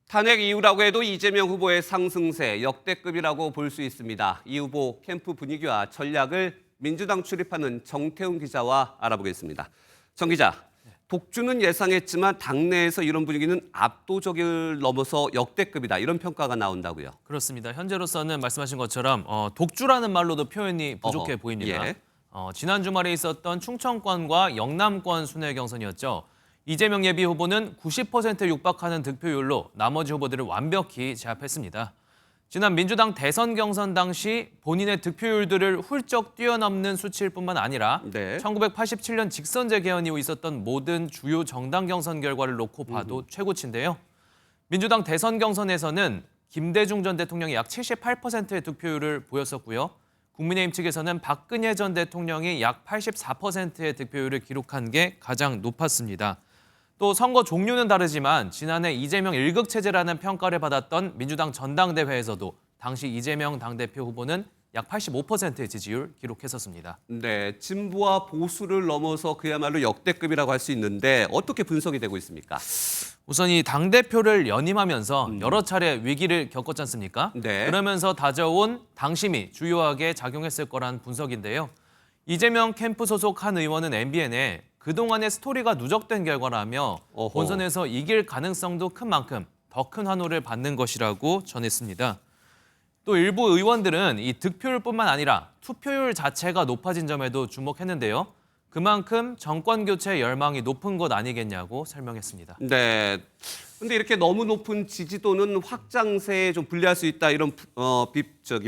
탄핵 이후라고 해도 이재명 후보의 상승세 역대급이라고 볼 수 있습니다. 이 후보 캠프 분위기와 전략을 민주당 출입하는 정태훈 기자와 알아보겠습니다. 정 기자, 독주는 예상했지만 당내에서 이런 분위기는 압도적을 넘어서 역대급이다. 이런 평가가 나온다고요. 그렇습니다. 현재로서는 말씀하신 것처럼 독주라는 말로도 표현이 부족해 보입니다. 예. 지난 주말에 있었던 충청권과 영남권 순회 경선이었죠. 이재명 예비 후보는 90%에 육박하는 득표율로 나머지 후보들을 완벽히 제압했습니다. 지난 민주당 대선 경선 당시 본인의 득표율들을 훌쩍 뛰어넘는 수치일 뿐만 아니라 1987년 직선제 개헌 이후 있었던 모든 주요 정당 경선 결과를 놓고 봐도 최고치인데요. 민주당 대선 경선에서는 김대중 전 대통령이 약 78%의 득표율을 보였었고요. 국민의힘 측에서는 박근혜 전 대통령이 약 84%의 득표율을 기록한 게 가장 높았습니다. 또 선거 종류는 다르지만 지난해 이재명 1극 체제라는 평가를 받았던 민주당 전당대회에서도 당시 이재명 당대표 후보는 약 85%의 지지율 기록했었습니다. 네, 진보와 보수를 넘어서 그야말로 역대급이라고 할 수 있는데 어떻게 분석이 되고 있습니까? 우선 이 당대표를 연임하면서 여러 차례 위기를 겪었지 않습니까? 네. 그러면서 다져온 당심이 주요하게 작용했을 거란 분석인데요. 이재명 캠프 소속 한 의원은 MBN에 그동안의 스토리가 누적된 결과라며 본선에서 이길 가능성도 큰 만큼 더 큰 환호를 받는 것이라고 전했습니다. 또 일부 의원들은 이 득표율뿐만 아니라 투표율 자체가 높아진 점에도 주목했는데요. 그만큼 정권 교체 열망이 높은 것 아니겠냐고 설명했습니다. 네. 근데 이렇게 너무 높은 지지도는 확장세에 좀 불리할 수 있다 이런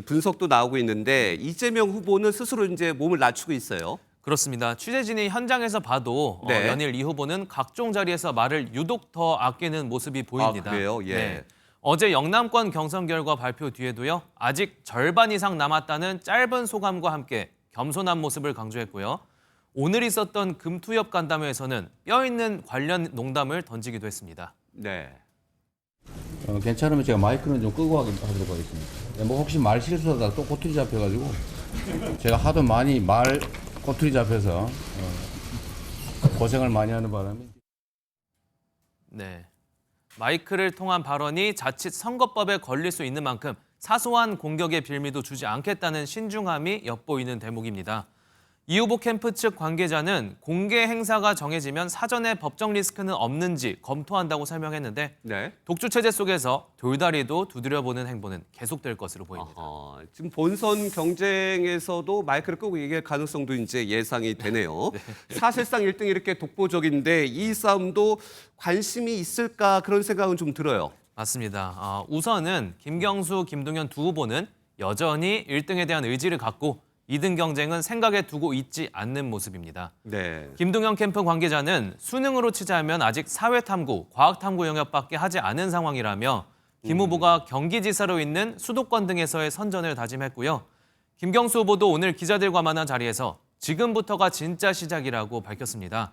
분석도 나오고 있는데 이재명 후보는 스스로 이제 몸을 낮추고 있어요. 그렇습니다. 취재진이 현장에서 봐도 연일 이 후보는 각종 자리에서 말을 유독 더 아끼는 모습이 보입니다. 아, 그래요? 예. 네. 어제 영남권 경선 결과 발표 뒤에도요. 아직 절반 이상 남았다는 짧은 소감과 함께 겸손한 모습을 강조했고요. 오늘 있었던 금투협 간담회에서는 뼈 있는 관련 농담을 던지기도 했습니다. 네. 괜찮으면 제가 마이크는 좀 끄고 하도록 하겠습니다. 뭐 혹시 말 실수하다가 또 꼬투리 잡혀가지고 제가 하도 많이 말 꼬투리 잡혀서 고생을 많이 하는 바람에. 네. 마이크를 통한 발언이 자칫 선거법에 걸릴 수 있는 만큼 사소한 공격의 빌미도 주지 않겠다는 신중함이 엿보이는 대목입니다. 이 후보 캠프 측 관계자는 공개 행사가 정해지면 사전에 법적 리스크는 없는지 검토한다고 설명했는데 독주 체제 속에서 돌다리도 두드려보는 행보는 계속될 것으로 보입니다. 지금 본선 경쟁에서도 마이크를 끄고 얘기할 가능성도 이제 예상이 되네요. 사실상 1등이 이렇게 독보적인데 이 싸움도 관심이 있을까 그런 생각은 좀 들어요. 맞습니다. 우선은 김경수, 김동연 두 후보는 여전히 1등에 대한 의지를 갖고 2등 경쟁은 생각에 두고 있지 않는 모습입니다. 네. 김동연 캠프 관계자는 수능으로 치자면 아직 사회탐구, 과학탐구 영역밖에 하지 않은 상황이라며 김 후보가 경기지사로 있는 수도권 등에서의 선전을 다짐했고요. 김경수 후보도 오늘 기자들과 만난 자리에서 지금부터가 진짜 시작이라고 밝혔습니다.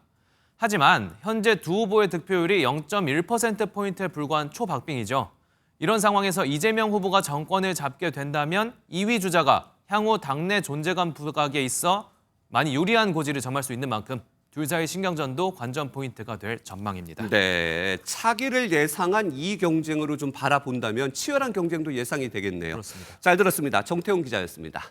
하지만 현재 두 후보의 득표율이 0.1%포인트에 불과한 초박빙이죠. 이런 상황에서 이재명 후보가 정권을 잡게 된다면 2위 주자가 향후 당내 존재감 부각에 있어 많이 유리한 고지를 점할 수 있는 만큼 둘 사이 신경전도 관전 포인트가 될 전망입니다. 네, 차기를 예상한 이 경쟁으로 좀 바라본다면 치열한 경쟁도 예상이 되겠네요. 그렇습니다. 잘 들었습니다. 정태훈 기자였습니다.